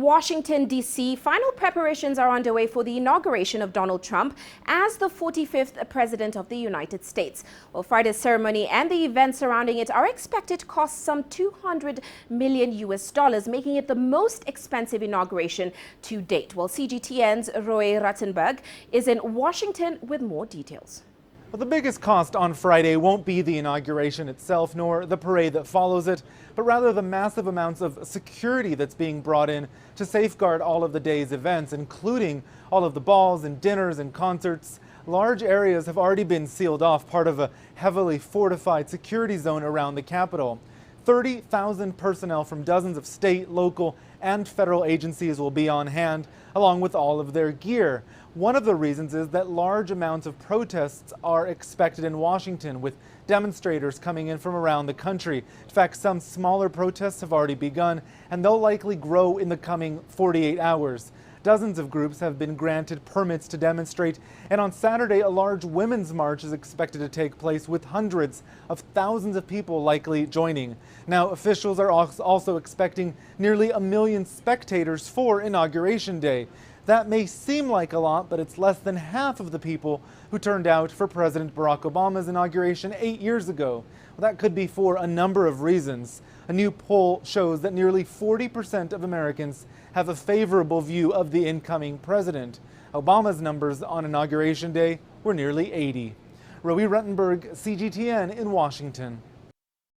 Washington, D.C., final preparations are underway for the inauguration of Donald Trump as the 45th President of the United States. Well, Friday's ceremony and the events surrounding it are expected to cost some $200 million, making it the most expensive inauguration to date. Well, CGTN's Roee Ruttenberg is in Washington with more details. Well, the biggest cost on Friday won't be the inauguration itself nor the parade that follows it, but rather the massive amounts of security that's being brought in to safeguard all of the day's events, including all of the balls and dinners and concerts. Large areas have already been sealed off, part of a heavily fortified security zone around the Capitol. 30,000 personnel from dozens of state, local, and federal agencies will be on hand, along with all of their gear. One of the reasons is that large amounts of protests are expected in Washington, with demonstrators coming in from around the country. In fact, some smaller protests have already begun, and they'll likely grow in the coming 48 hours. Dozens of groups have been granted permits to demonstrate, and on Saturday, a large women's march is expected to take place with hundreds of thousands of people likely joining. Now, officials are also expecting nearly 1 million spectators for Inauguration Day. That may seem like a lot, but it's less than half of the people who turned out for President Barack Obama's inauguration 8 years ago. Well, that could be for a number of reasons. A new poll shows that nearly 40% of Americans have a favorable view of the incoming president. Obama's numbers on Inauguration Day were nearly 80. Roee, Ruttenberg, CGTN in Washington.